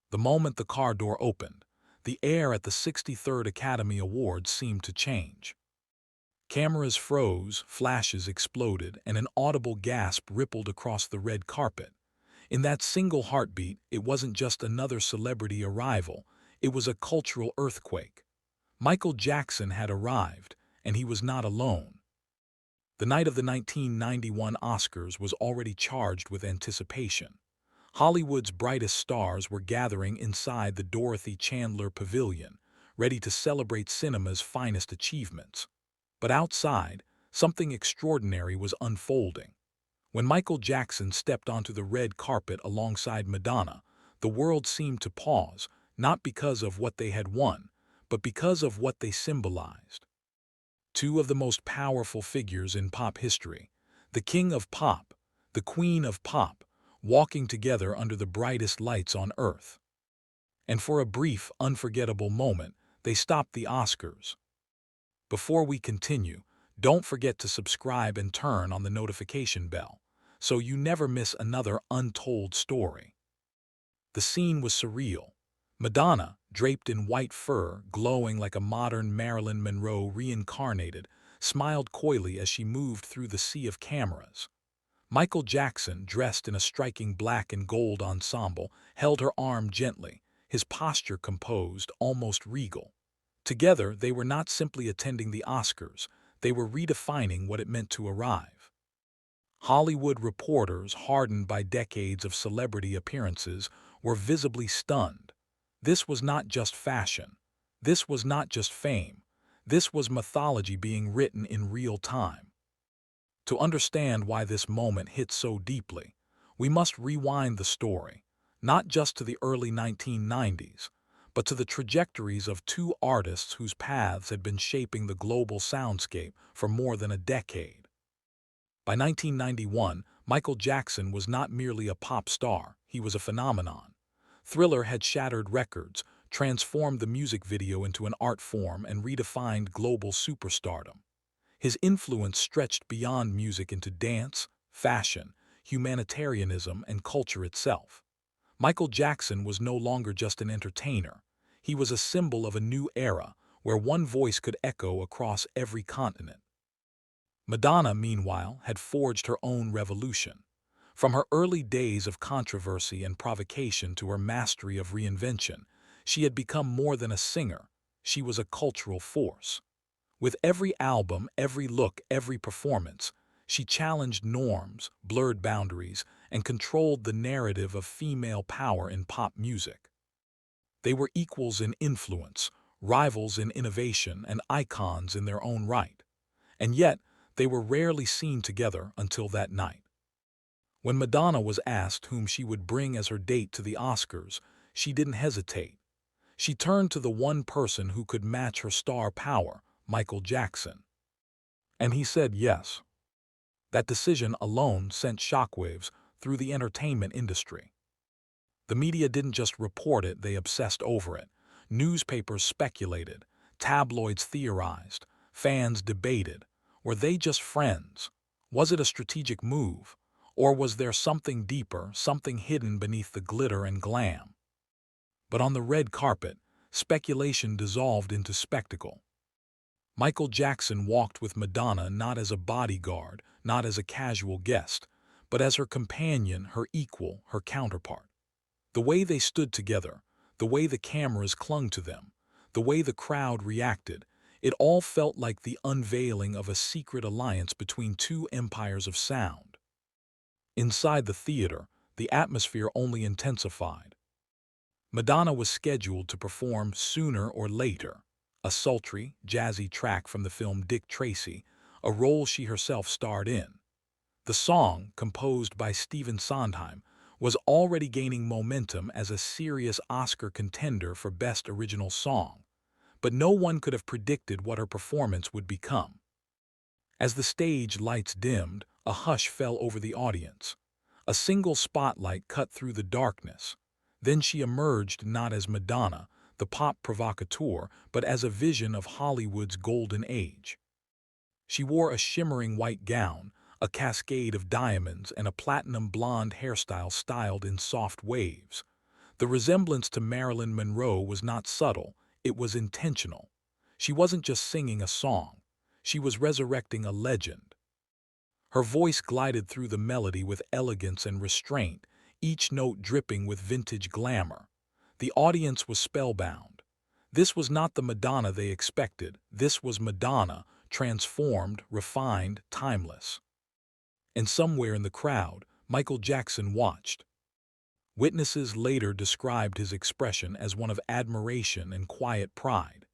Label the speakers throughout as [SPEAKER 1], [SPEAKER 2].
[SPEAKER 1] The moment the car door opened, the air at the 63rd Academy Awards seemed to change. Cameras froze, flashes exploded, and an audible gasp rippled across the red carpet. In that single heartbeat, it wasn't just another celebrity arrival, it was a cultural earthquake. Michael Jackson had arrived, and he was not alone. The night of the 1991 Oscars was already charged with anticipation. Hollywood's brightest stars were gathering inside the Dorothy Chandler Pavilion, ready to celebrate cinema's finest achievements. But outside, something extraordinary was unfolding. When Michael Jackson stepped onto the red carpet alongside Madonna, the world seemed to pause, not because of what they had won, but because of what they symbolized. Two of the most powerful figures in pop history, the king of pop, the queen of pop, walking together under the brightest lights on earth. And for a brief, unforgettable moment, they stopped the Oscars. Before we continue, don't forget to subscribe and turn on the notification bell, so you never miss another untold story. The scene was surreal. Madonna, draped in white fur, glowing like a modern Marilyn Monroe reincarnated, smiled coyly as she moved through the sea of cameras. Michael Jackson, dressed in a striking black and gold ensemble, held her arm gently, his posture composed, almost regal. Together, they were not simply attending the Oscars, they were redefining what it meant to arrive. Hollywood reporters, hardened by decades of celebrity appearances, were visibly stunned. This was not just fashion. This was not just fame. This was mythology being written in real time. To understand why this moment hit so deeply, we must rewind the story, not just to the early 1990s, but to the trajectories of two artists whose paths had been shaping the global soundscape for more than a decade. By 1991, Michael Jackson was not merely a pop star, he was a phenomenon. Thriller had shattered records, transformed the music video into an art form, and redefined global superstardom. His influence stretched beyond music into dance, fashion, humanitarianism, and culture itself. Michael Jackson was no longer just an entertainer. He was a symbol of a new era where one voice could echo across every continent. Madonna, meanwhile, had forged her own revolution. From her early days of controversy and provocation to her mastery of reinvention, she had become more than a singer. She was a cultural force. With every album, every look, every performance, she challenged norms, blurred boundaries, and controlled the narrative of female power in pop music. They were equals in influence, rivals in innovation, and icons in their own right. And yet, they were rarely seen together until that night. When Madonna was asked whom she would bring as her date to the Oscars, she didn't hesitate. She turned to the one person who could match her star power, Michael Jackson. And he said yes. That decision alone sent shockwaves through the entertainment industry. The media didn't just report it, they obsessed over it. Newspapers speculated, tabloids theorized, fans debated. Were they just friends? Was it a strategic move? Or was there something deeper, something hidden beneath the glitter and glam? But on the red carpet, speculation dissolved into spectacle. Michael Jackson walked with Madonna not as a bodyguard, not as a casual guest, but as her companion, her equal, her counterpart. The way they stood together, the way the cameras clung to them, the way the crowd reacted, it all felt like the unveiling of a secret alliance between two empires of sound. Inside the theater, the atmosphere only intensified. Madonna was scheduled to perform Sooner or Later, a sultry, jazzy track from the film Dick Tracy, a role she herself starred in. The song, composed by Stephen Sondheim, was already gaining momentum as a serious Oscar contender for Best Original Song, but no one could have predicted what her performance would become. As the stage lights dimmed, a hush fell over the audience. A single spotlight cut through the darkness. Then she emerged not as Madonna, the pop provocateur, but as a vision of Hollywood's golden age. She wore a shimmering white gown, a cascade of diamonds, and a platinum blonde hairstyle styled in soft waves. The resemblance to Marilyn Monroe was not subtle, it was intentional. She wasn't just singing a song, she was resurrecting a legend. Her voice glided through the melody with elegance and restraint, each note dripping with vintage glamour. The audience was spellbound. This was not the Madonna they expected. This was Madonna, transformed, refined, timeless. And somewhere in the crowd, Michael Jackson watched. Witnesses later described his expression as one of admiration and quiet pride.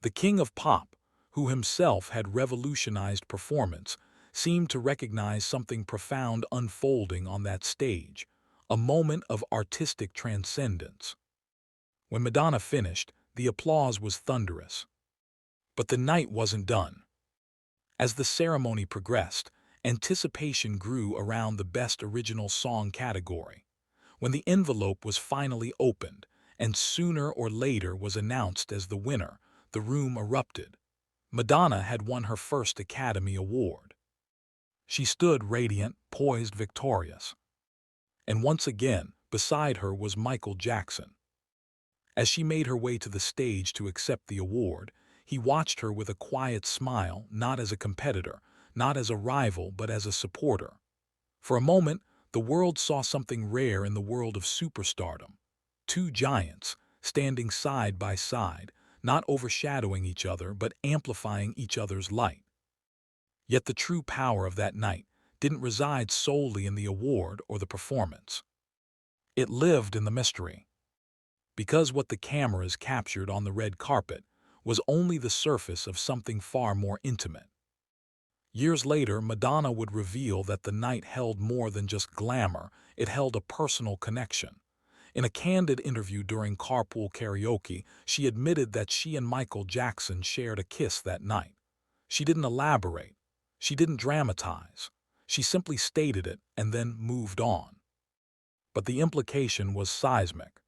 [SPEAKER 1] The king of pop, who himself had revolutionized performance, seemed to recognize something profound unfolding on that stage, a moment of artistic transcendence. When Madonna finished, the applause was thunderous. But the night wasn't done. As the ceremony progressed, anticipation grew around the Best Original Song category. When the envelope was finally opened, and sooner or later was announced as the winner, the room erupted. Madonna had won her first Academy Award. She stood radiant, poised, victorious. And once again, beside her was Michael Jackson. As she made her way to the stage to accept the award, he watched her with a quiet smile, not as a competitor, not as a rival, but as a supporter. For a moment, the world saw something rare in the world of superstardom. Two giants, standing side by side, not overshadowing each other, but amplifying each other's light. Yet the true power of that night didn't reside solely in the award or the performance. It lived in the mystery. Because what the cameras captured on the red carpet was only the surface of something far more intimate. Years later, Madonna would reveal that the night held more than just glamour, it held a personal connection. In a candid interview during Carpool Karaoke, she admitted that she and Michael Jackson shared a kiss that night. She didn't elaborate. She didn't dramatize. She simply stated it and then moved on. But the implication was seismic.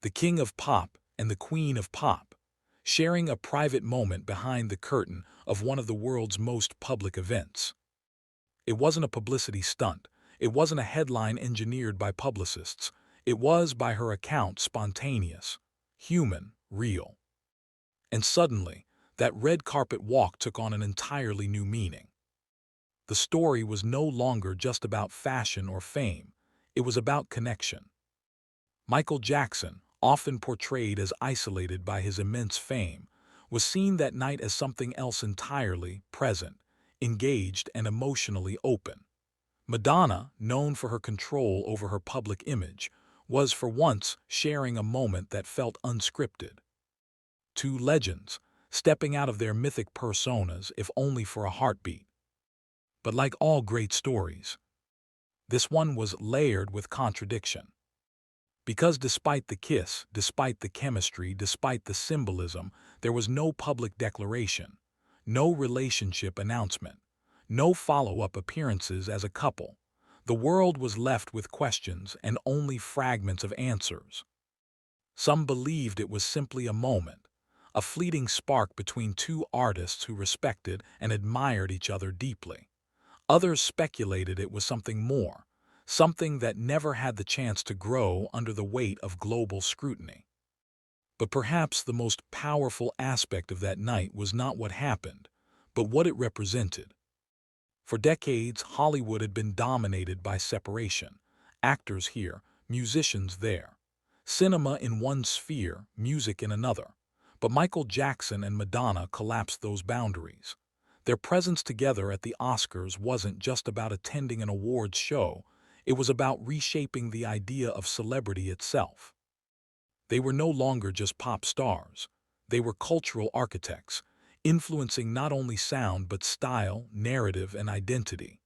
[SPEAKER 1] The king of pop and the queen of pop, sharing a private moment behind the curtain of one of the world's most public events. It wasn't a publicity stunt. It wasn't a headline engineered by publicists. It was, by her account, spontaneous, human, real. And suddenly, that red carpet walk took on an entirely new meaning. The story was no longer just about fashion or fame. It was about connection. Michael Jackson, often portrayed as isolated by his immense fame, was seen that night as something else entirely: present, engaged, and emotionally open. Madonna, known for her control over her public image, was for once sharing a moment that felt unscripted. Two legends, stepping out of their mythic personas, if only for a heartbeat. But like all great stories, this one was layered with contradiction. Because despite the kiss, despite the chemistry, despite the symbolism, there was no public declaration, no relationship announcement, no follow-up appearances as a couple. The world was left with questions and only fragments of answers. Some believed it was simply a moment, a fleeting spark between two artists who respected and admired each other deeply. Others speculated it was something more, something that never had the chance to grow under the weight of global scrutiny. But perhaps the most powerful aspect of that night was not what happened, but what it represented. For decades, Hollywood had been dominated by separation. Actors here, musicians there. Cinema in one sphere, music in another. But Michael Jackson and Madonna collapsed those boundaries. Their presence together at the Oscars wasn't just about attending an awards show. It was about reshaping the idea of celebrity itself. They were no longer just pop stars. They were cultural architects, influencing not only sound but style, narrative, and identity.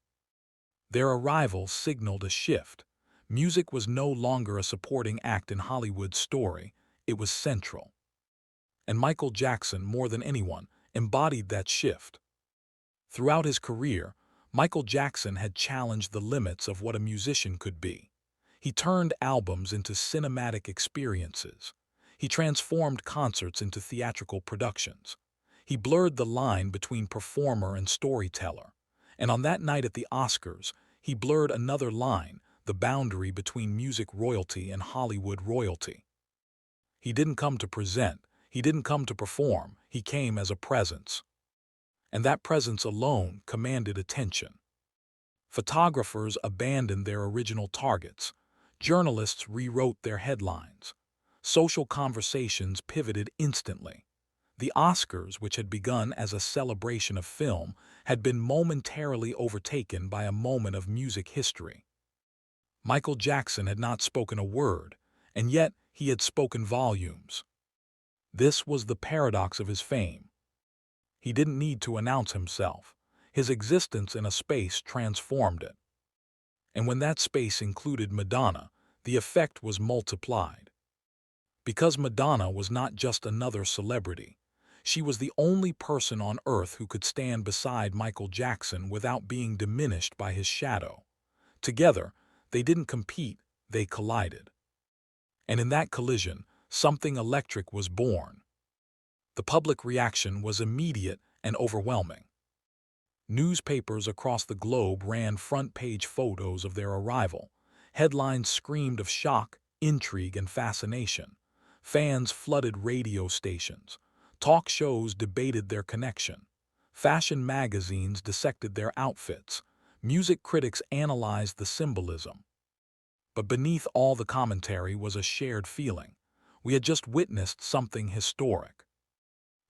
[SPEAKER 1] Their arrival signaled a shift. Music was no longer a supporting act in Hollywood's story, it was central. And Michael Jackson, more than anyone, embodied that shift. Throughout his career, Michael Jackson had challenged the limits of what a musician could be. He turned albums into cinematic experiences. He transformed concerts into theatrical productions. He blurred the line between performer and storyteller. And on that night at the Oscars, he blurred another line, the boundary between music royalty and Hollywood royalty. He didn't come to present, he didn't come to perform, he came as a presence. And that presence alone commanded attention. Photographers abandoned their original targets. Journalists rewrote their headlines. Social conversations pivoted instantly. The Oscars, which had begun as a celebration of film, had been momentarily overtaken by a moment of music history. Michael Jackson had not spoken a word, and yet he had spoken volumes. This was the paradox of his fame. He didn't need to announce himself. His existence in a space transformed it. And when that space included Madonna, the effect was multiplied. Because Madonna was not just another celebrity. She was the only person on earth who could stand beside Michael Jackson without being diminished by his shadow. Together, they didn't compete, they collided. And in that collision, something electric was born. The public reaction was immediate and overwhelming. Newspapers across the globe ran front-page photos of their arrival. Headlines screamed of shock, intrigue, and fascination. Fans flooded radio stations. Talk shows debated their connection. Fashion magazines dissected their outfits. Music critics analyzed the symbolism. But beneath all the commentary was a shared feeling. We had just witnessed something historic.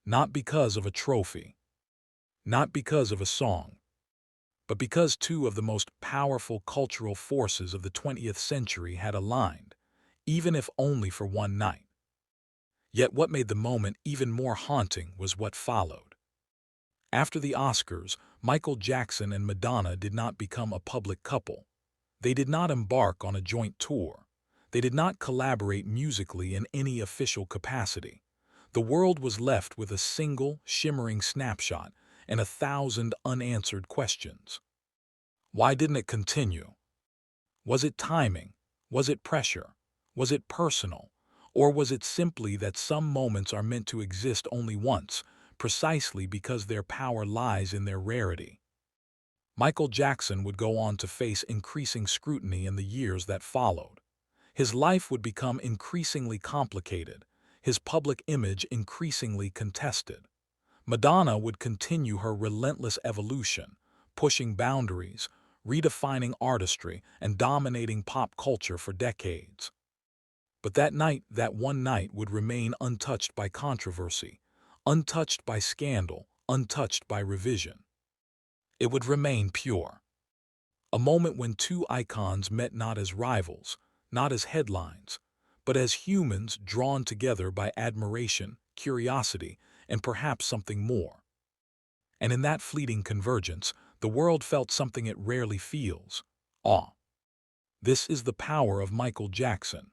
[SPEAKER 1] Not because of a trophy. Not because of a song. But because two of the most powerful cultural forces of the 20th century had aligned, even if only for one night. Yet what made the moment even more haunting was what followed. After the Oscars, Michael Jackson and Madonna did not become a public couple. They did not embark on a joint tour. They did not collaborate musically in any official capacity. The world was left with a single, shimmering snapshot and 1,000 unanswered questions. Why didn't it continue? Was it timing? Was it pressure? Was it personal? Or was it simply that some moments are meant to exist only once, precisely because their power lies in their rarity? Michael Jackson would go on to face increasing scrutiny in the years that followed. His life would become increasingly complicated, his public image increasingly contested. Madonna would continue her relentless evolution, pushing boundaries, redefining artistry, and dominating pop culture for decades. But that one night would remain untouched by controversy, untouched by scandal, untouched by revision. It would remain pure. A moment when two icons met not as rivals, not as headlines, but as humans drawn together by admiration, curiosity, and perhaps something more. And in that fleeting convergence, the world felt something it rarely feels: awe. This is the power of Michael Jackson.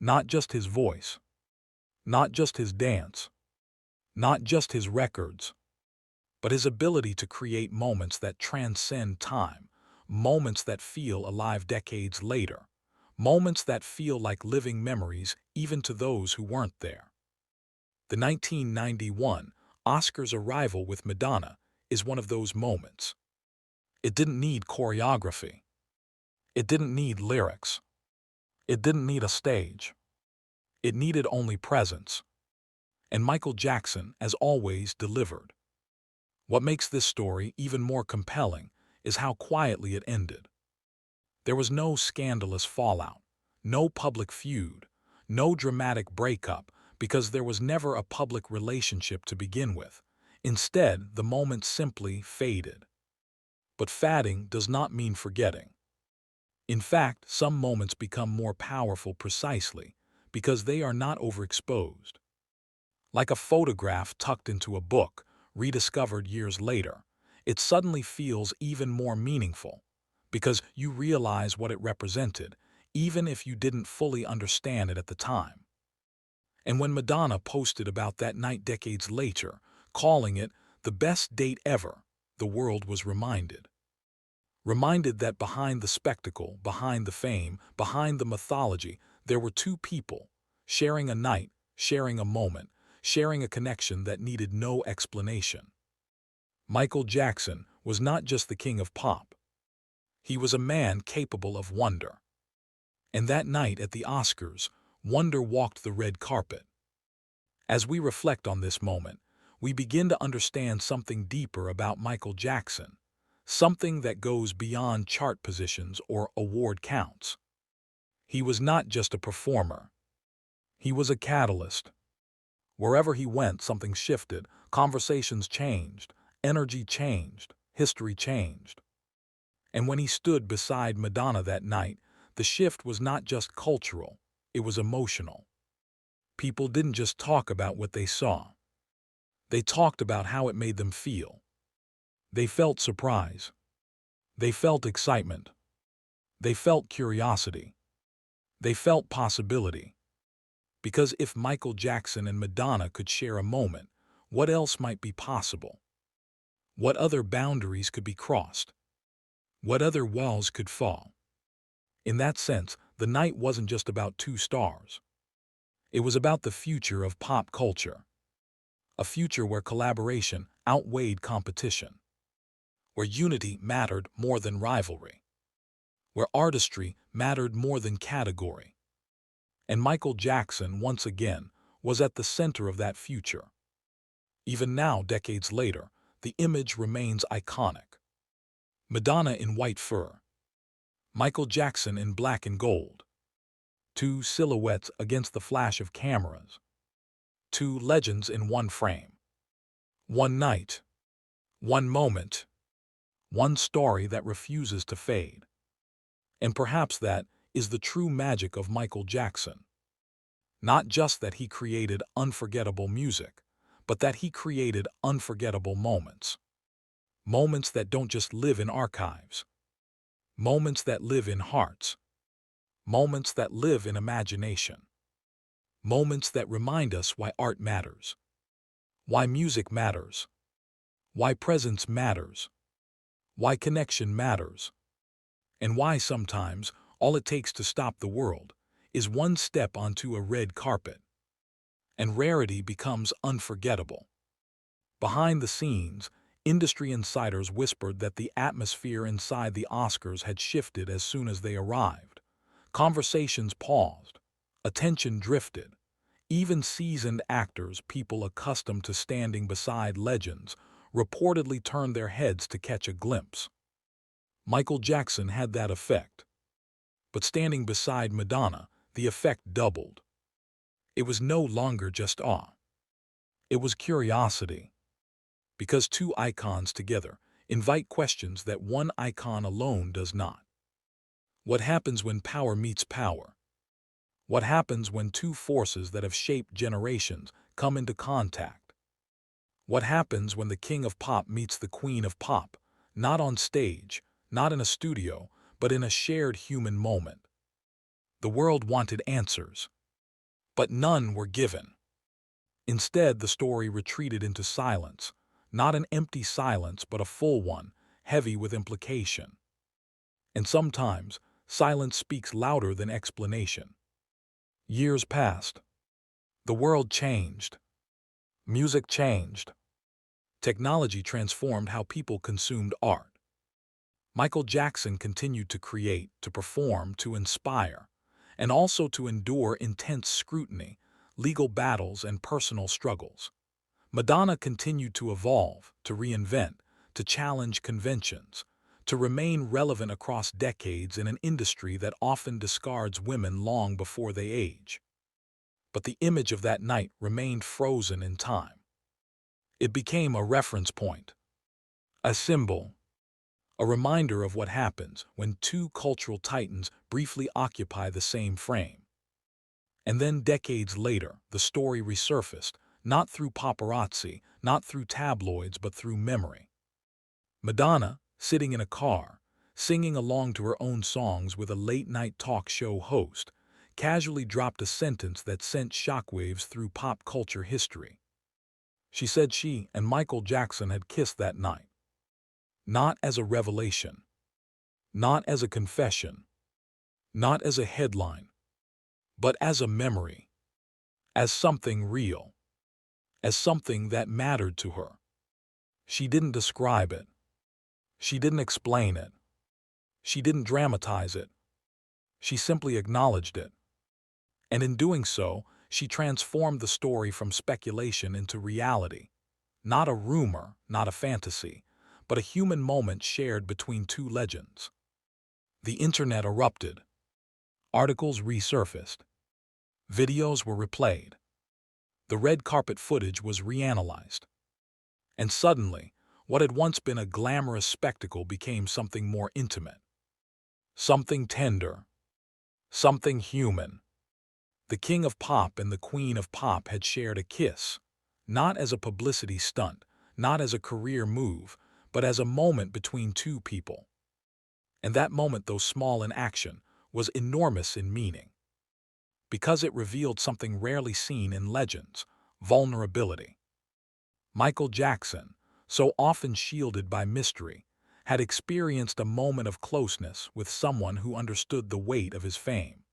[SPEAKER 1] Not just his voice, not just his dance, not just his records, but his ability to create moments that transcend time, moments that feel alive decades later, moments that feel like living memories even to those who weren't there. The 1991 Oscars arrival with Madonna is one of those moments. It didn't need choreography. It didn't need lyrics. It didn't need a stage. It needed only presence. And Michael Jackson, as always, delivered. What makes this story even more compelling is how quietly it ended. There was no scandalous fallout, no public feud, no dramatic breakup, because there was never a public relationship to begin with. Instead, the moment simply faded. But fading does not mean forgetting. In fact, some moments become more powerful precisely because they are not overexposed. Like a photograph tucked into a book, rediscovered years later, it suddenly feels even more meaningful because you realize what it represented, even if you didn't fully understand it at the time. And when Madonna posted about that night decades later, calling it the best date ever, the world was reminded. Reminded that behind the spectacle, behind the fame, behind the mythology, there were two people, sharing a night, sharing a moment, sharing a connection that needed no explanation. Michael Jackson was not just the king of pop. He was a man capable of wonder. And that night at the Oscars, wonder walked the red carpet. As we reflect on this moment, we begin to understand something deeper about Michael Jackson, something that goes beyond chart positions or award counts. He was not just a performer. He was a catalyst. Wherever he went, something shifted, conversations changed, energy changed, history changed. And when he stood beside Madonna that night, the shift was not just cultural, it was emotional. People didn't just talk about what they saw. They talked about how it made them feel. They felt surprise. They felt excitement. They felt curiosity. They felt possibility. Because if Michael Jackson and Madonna could share a moment, what else might be possible? What other boundaries could be crossed? What other walls could fall? In that sense, the night wasn't just about two stars. It was about the future of pop culture. A future where collaboration outweighed competition. Where unity mattered more than rivalry. Where artistry mattered more than category. And Michael Jackson, once again, was at the center of that future. Even now, decades later, the image remains iconic. Madonna in white fur. Michael Jackson in black and gold. Two silhouettes against the flash of cameras. Two legends in one frame. One night. One moment. One story that refuses to fade. And perhaps that is the true magic of Michael Jackson. Not just that he created unforgettable music, but that he created unforgettable moments. Moments that don't just live in archives. Moments that live in hearts. Moments that live in imagination. Moments that remind us why art matters. Why music matters. Why presence matters. Why connection matters. And why sometimes all it takes to stop the world is one step onto a red carpet. And rarity becomes unforgettable. Behind the scenes, industry insiders whispered that the atmosphere inside the Oscars had shifted as soon as they arrived. Conversations paused. Attention drifted. Even seasoned actors, people accustomed to standing beside legends, reportedly turned their heads to catch a glimpse. Michael Jackson had that effect. But standing beside Madonna, the effect doubled. It was no longer just awe. It was curiosity. Because two icons together invite questions that one icon alone does not. What happens when power meets power? What happens when two forces that have shaped generations come into contact? What happens when the king of pop meets the queen of pop, not on stage, not in a studio, but in a shared human moment? The world wanted answers, but none were given. Instead, the story retreated into silence, not an empty silence, but a full one, heavy with implication. And sometimes, silence speaks louder than explanation. Years passed. The world changed. Music changed. Technology transformed how people consumed art. Michael Jackson continued to create, to perform, to inspire, and also to endure intense scrutiny, legal battles, and personal struggles. Madonna continued to evolve, to reinvent, to challenge conventions, to remain relevant across decades in an industry that often discards women long before they age. But the image of that night remained frozen in time. It became a reference point, a symbol, a reminder of what happens when two cultural titans briefly occupy the same frame. And then decades later, the story resurfaced, not through paparazzi, not through tabloids, but through memory. Madonna, sitting in a car, singing along to her own songs with a late-night talk show host, casually dropped a sentence that sent shockwaves through pop culture history. She said she and Michael Jackson had kissed that night. Not as a revelation, not as a confession, not as a headline, but as a memory, as something real, as something that mattered to her. She didn't describe it. She didn't explain it. She didn't dramatize it. She simply acknowledged it. And in doing so, she transformed the story from speculation into reality. Not a rumor, not a fantasy, but a human moment shared between two legends. The internet erupted. Articles resurfaced. Videos were replayed. The red carpet footage was reanalyzed. And suddenly, what had once been a glamorous spectacle became something more intimate. Something tender. Something human. The king of pop and the queen of pop had shared a kiss, not as a publicity stunt, not as a career move, but as a moment between two people. And that moment, though small in action, was enormous in meaning, because it revealed something rarely seen in legends: vulnerability. Michael Jackson, so often shielded by mystery, had experienced a moment of closeness with someone who understood the weight of his fame.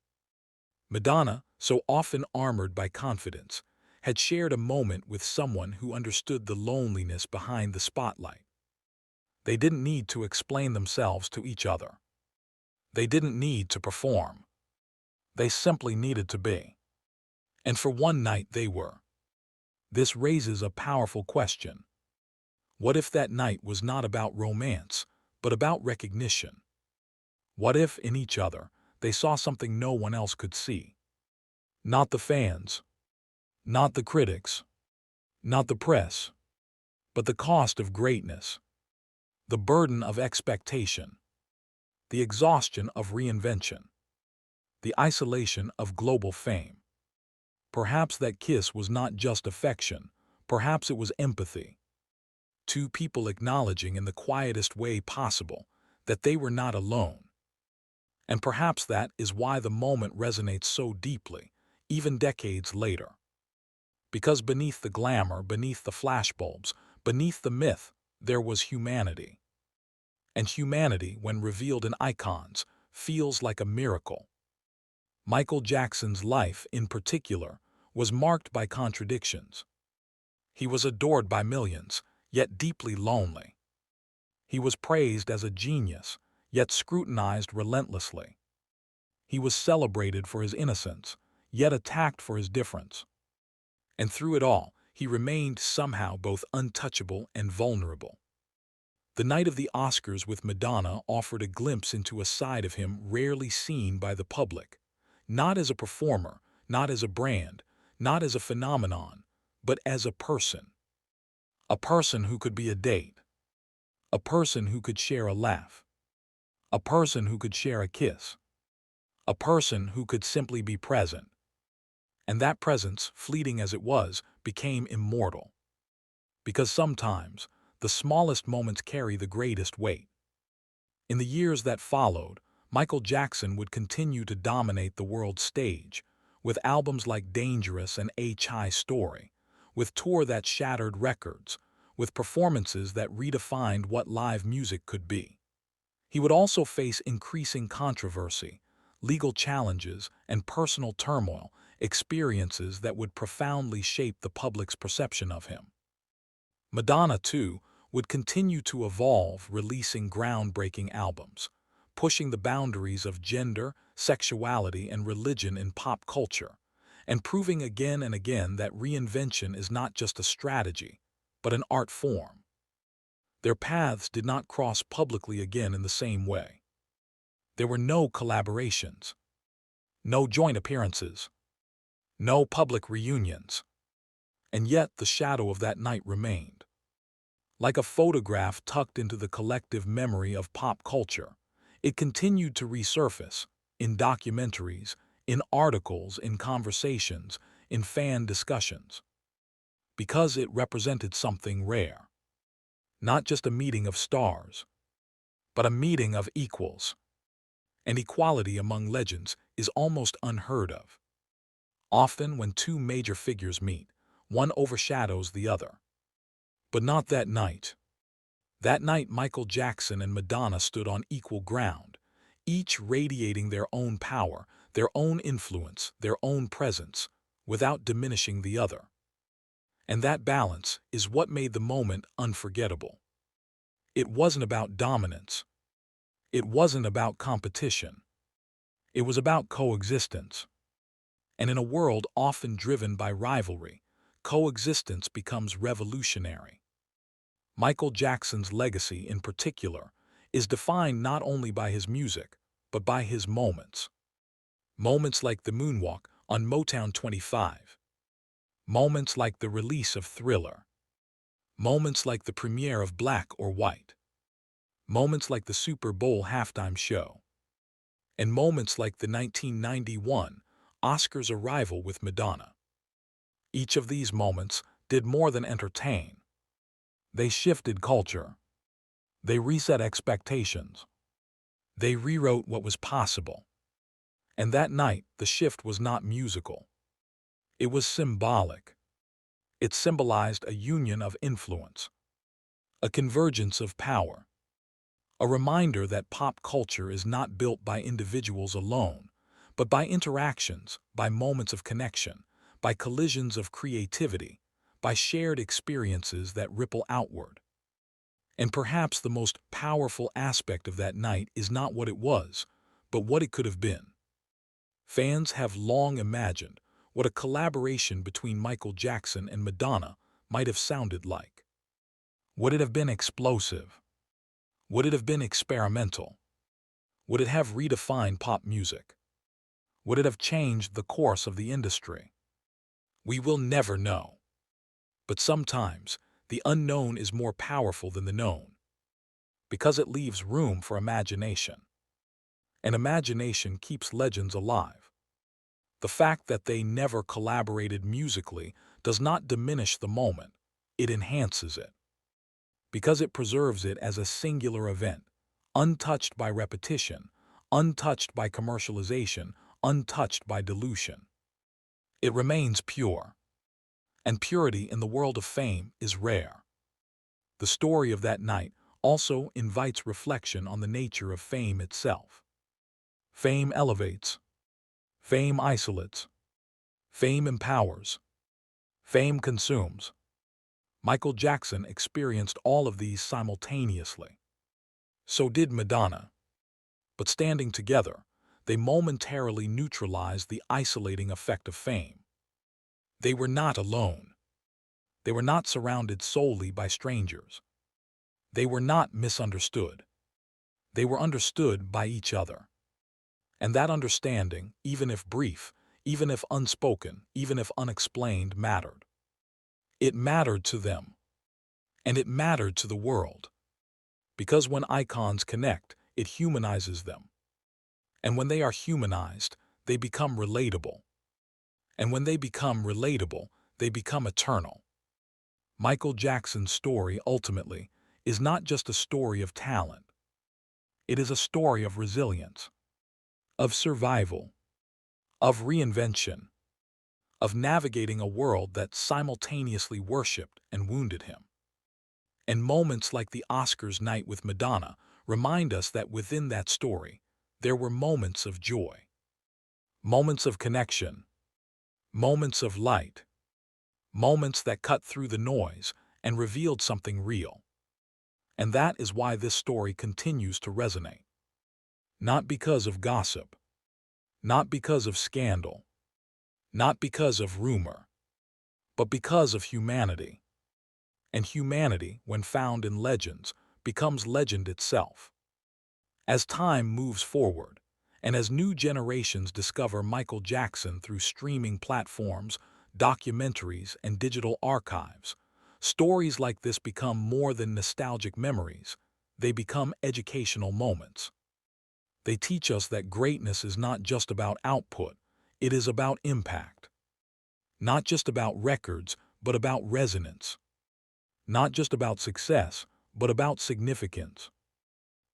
[SPEAKER 1] Madonna, so often armored by confidence, had shared a moment with someone who understood the loneliness behind the spotlight. They didn't need to explain themselves to each other. They didn't need to perform. They simply needed to be. And for one night they were. This raises a powerful question. What if that night was not about romance, but about recognition? What if, in each other, they saw something no one else could see? Not the fans, not the critics, not the press, but the cost of greatness, the burden of expectation, the exhaustion of reinvention, the isolation of global fame. Perhaps that kiss was not just affection, perhaps it was empathy. Two people acknowledging in the quietest way possible that they were not alone. And perhaps that is why the moment resonates so deeply, even decades later. Because beneath the glamour, beneath the flashbulbs, beneath the myth, there was humanity. And humanity, when revealed in icons, feels like a miracle. Michael Jackson's life, in particular, was marked by contradictions. He was adored by millions, yet deeply lonely. He was praised as a genius, yet scrutinized relentlessly. He was celebrated for his innocence, yet attacked for his difference. And through it all, he remained somehow both untouchable and vulnerable. The night of the Oscars with Madonna offered a glimpse into a side of him rarely seen by the public, not as a performer, not as a brand, not as a phenomenon, but as a person. A person who could be a date. A person who could share a laugh. A person who could share a kiss. A person who could simply be present. And that presence, fleeting as it was, became immortal. Because sometimes, the smallest moments carry the greatest weight. In the years that followed, Michael Jackson would continue to dominate the world stage, with albums like Dangerous and High Story, with tour that shattered records, with performances that redefined what live music could be. He would also face increasing controversy, legal challenges, and personal turmoil, experiences that would profoundly shape the public's perception of him. Madonna, too, would continue to evolve, releasing groundbreaking albums, pushing the boundaries of gender, sexuality, and religion in pop culture, and proving again and again that reinvention is not just a strategy, but an art form. Their paths did not cross publicly again in the same way. There were no collaborations, no joint appearances, no public reunions, and yet the shadow of that night remained. Like a photograph tucked into the collective memory of pop culture, it continued to resurface in documentaries, in articles, in conversations, in fan discussions, because it represented something rare. Not just a meeting of stars, but a meeting of equals. And equality among legends is almost unheard of. Often when two major figures meet, one overshadows the other. But not that night. That night, Michael Jackson and Madonna stood on equal ground, each radiating their own power, their own influence, their own presence, without diminishing the other. And that balance is what made the moment unforgettable. It wasn't about dominance. It wasn't about competition. It was about coexistence. And in a world often driven by rivalry, coexistence becomes revolutionary. Michael Jackson's legacy, in particular, is defined not only by his music, but by his moments. Moments like the moonwalk on Motown 25. Moments like the release of Thriller. Moments like the premiere of Black or White. Moments like the Super Bowl halftime show. And moments like the 1991 Oscars arrival with Madonna. Each of these moments did more than entertain. They shifted culture. They reset expectations. They rewrote what was possible. And that night, the shift was not musical. It was symbolic. It symbolized a union of influence, a convergence of power, a reminder that pop culture is not built by individuals alone, but by interactions, by moments of connection, by collisions of creativity, by shared experiences that ripple outward. And perhaps the most powerful aspect of that night is not what it was, but what it could have been. Fans have long imagined what a collaboration between Michael Jackson and Madonna might have sounded like. Would it have been explosive? Would it have been experimental? Would it have redefined pop music? Would it have changed the course of the industry? We will never know. But sometimes, the unknown is more powerful than the known, because it leaves room for imagination. And imagination keeps legends alive. The fact that they never collaborated musically does not diminish the moment, it enhances it. Because it preserves it as a singular event, untouched by repetition, untouched by commercialization, untouched by dilution. It remains pure. And purity in the world of fame is rare. The story of that night also invites reflection on the nature of fame itself. Fame elevates. Fame isolates. Fame empowers. Fame consumes. Michael Jackson experienced all of these simultaneously. So did Madonna. But standing together, they momentarily neutralized the isolating effect of fame. They were not alone. They were not surrounded solely by strangers. They were not misunderstood. They were understood by each other. And that understanding, even if brief, even if unspoken, even if unexplained, mattered. It mattered to them. And it mattered to the world. Because when icons connect, it humanizes them. And when they are humanized, they become relatable. And when they become relatable, they become eternal. Michael Jackson's story, ultimately, is not just a story of talent. It is a story of resilience, of survival, of reinvention, of navigating a world that simultaneously worshipped and wounded him. And moments like the Oscars night with Madonna remind us that within that story, there were moments of joy, moments of connection, moments of light, moments that cut through the noise and revealed something real. And that is why this story continues to resonate. Not because of gossip, not because of scandal, not because of rumor, but because of humanity. And humanity, when found in legends, becomes legend itself. As time moves forward, and as new generations discover Michael Jackson through streaming platforms, documentaries, and digital archives, stories like this become more than nostalgic memories. They become educational moments. They teach us that greatness is not just about output, it is about impact. Not just about records, but about resonance. Not just about success, but about significance.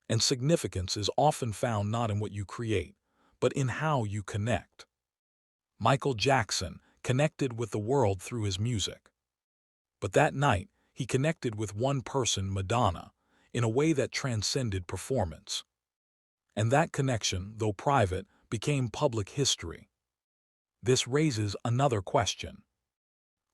[SPEAKER 1] And significance is often found not in what you create, but in how you connect. Michael Jackson connected with the world through his music. But that night, he connected with one person, Madonna, in a way that transcended performance. And that connection, though private, became public history. This raises another question.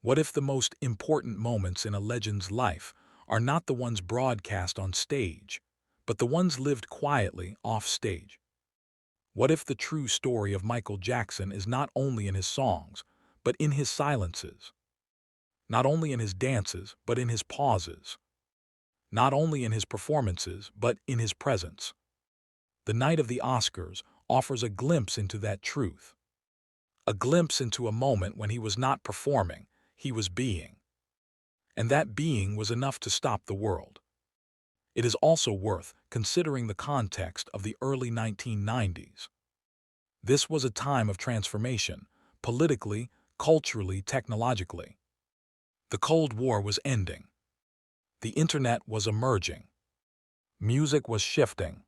[SPEAKER 1] What if the most important moments in a legend's life are not the ones broadcast on stage, but the ones lived quietly off stage. What if the true story of Michael Jackson is not only in his songs, but in his silences? Not only in his dances, but in his pauses. Not only in his performances, but in his presence. The night of the Oscars offers a glimpse into that truth. A glimpse into a moment when he was not performing, he was being. And that being was enough to stop the world. It is also worth considering the context of the early 1990s. This was a time of transformation, politically, culturally, technologically. The Cold War was ending. The internet was emerging. Music was shifting.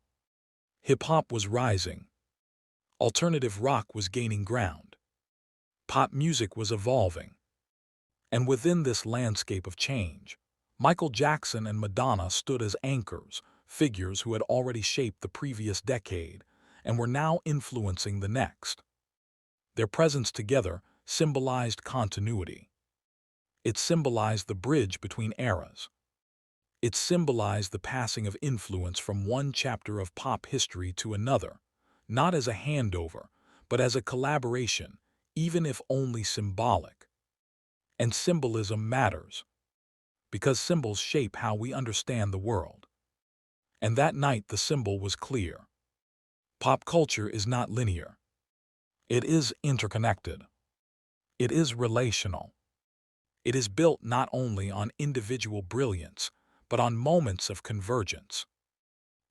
[SPEAKER 1] Hip-hop was rising. Alternative rock was gaining ground. Pop music was evolving. And within this landscape of change, Michael Jackson and Madonna stood as anchors, figures who had already shaped the previous decade and were now influencing the next. Their presence together symbolized continuity. It symbolized the bridge between eras. It symbolized the passing of influence from one chapter of pop history to another, not as a handover, but as a collaboration, even if only symbolic. And symbolism matters, because symbols shape how we understand the world. And that night the symbol was clear. Pop culture is not linear. It is interconnected. It is relational. It is built not only on individual brilliance, but on moments of convergence.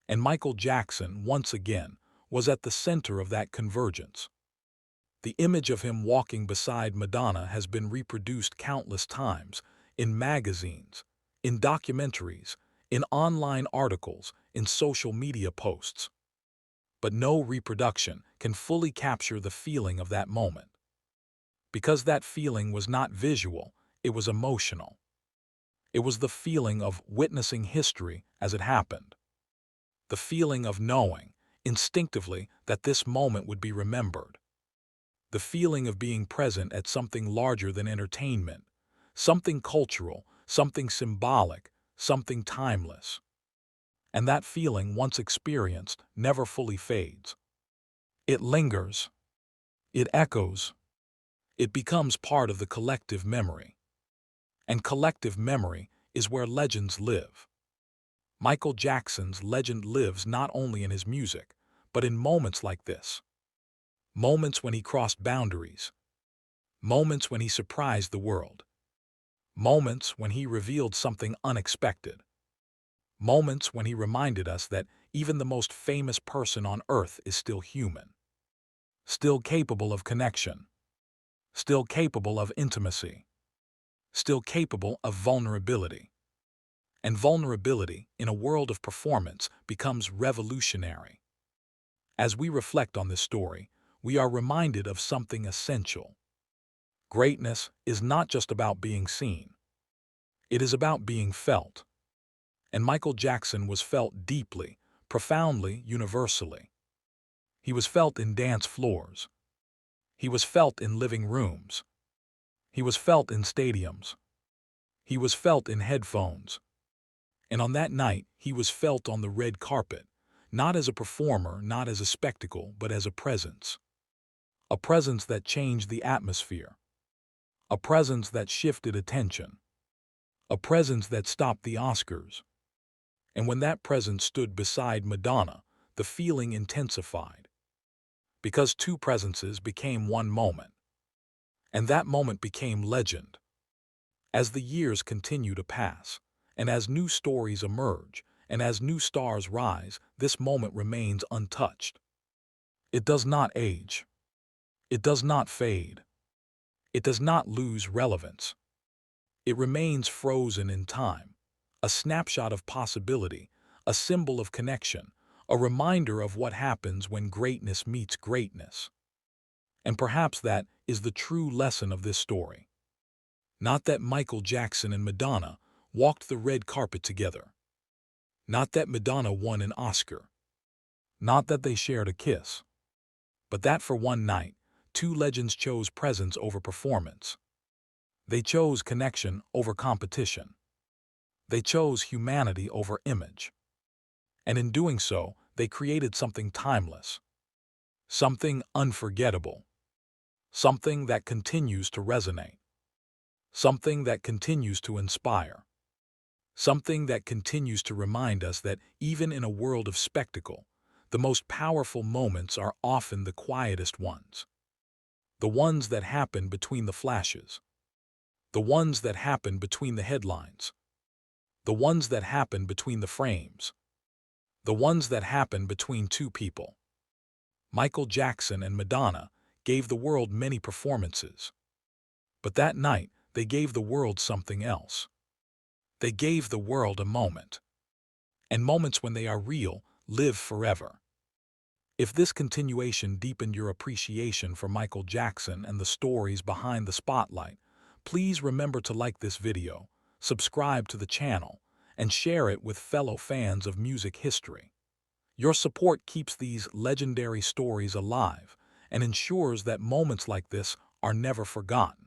[SPEAKER 1] And Michael Jackson, once again, was at the center of that convergence. The image of him walking beside Madonna has been reproduced countless times in magazines, in documentaries, in online articles, in social media posts. But no reproduction can fully capture the feeling of that moment. Because that feeling was not visual, it was emotional. It was the feeling of witnessing history as it happened. The feeling of knowing, instinctively, that this moment would be remembered. The feeling of being present at something larger than entertainment, something cultural, something symbolic, something timeless. And that feeling, once experienced, never fully fades. It lingers. It echoes. It becomes part of the collective memory. And collective memory is where legends live. Michael Jackson's legend lives not only in his music, but in moments like this. Moments when he crossed boundaries. Moments when he surprised the world. Moments when he revealed something unexpected. Moments when he reminded us that even the most famous person on earth is still human. Still capable of connection. Still capable of intimacy. Still capable of vulnerability. And vulnerability, in a world of performance, becomes revolutionary. As we reflect on this story, we are reminded of something essential. Greatness is not just about being seen. It is about being felt. And Michael Jackson was felt deeply, profoundly, universally. He was felt in dance floors. He was felt in living rooms. He was felt in stadiums. He was felt in headphones. And on that night, he was felt on the red carpet, not as a performer, not as a spectacle, but as a presence. A presence that changed the atmosphere. A presence that shifted attention. A presence that stopped the Oscars. And when that presence stood beside Madonna, the feeling intensified. Because two presences became one moment. And that moment became legend. As the years continue to pass, and as new stories emerge, and as new stars rise, this moment remains untouched. It does not age. It does not fade. It does not lose relevance. It remains frozen in time, a snapshot of possibility, a symbol of connection, a reminder of what happens when greatness meets greatness. And perhaps that is the true lesson of this story. Not that Michael Jackson and Madonna walked the red carpet together. Not that Madonna won an Oscar. Not that they shared a kiss. But that for one night, two legends chose presence over performance. They chose connection over competition. They chose humanity over image. And in doing so, they created something timeless, something unforgettable, something that continues to resonate, something that continues to inspire, something that continues to remind us that even in a world of spectacle, the most powerful moments are often the quietest ones. The ones that happen between the flashes, the ones that happen between the headlines, the ones that happen between the frames, the ones that happen between two people. Michael Jackson and Madonna gave the world many performances. But that night, they gave the world something else. They gave the world a moment. And moments, when they are real, live forever. If this continuation deepened your appreciation for Michael Jackson and the stories behind the spotlight, please remember to like this video, subscribe to the channel, and share it with fellow fans of music history. Your support keeps these legendary stories alive and ensures that moments like this are never forgotten.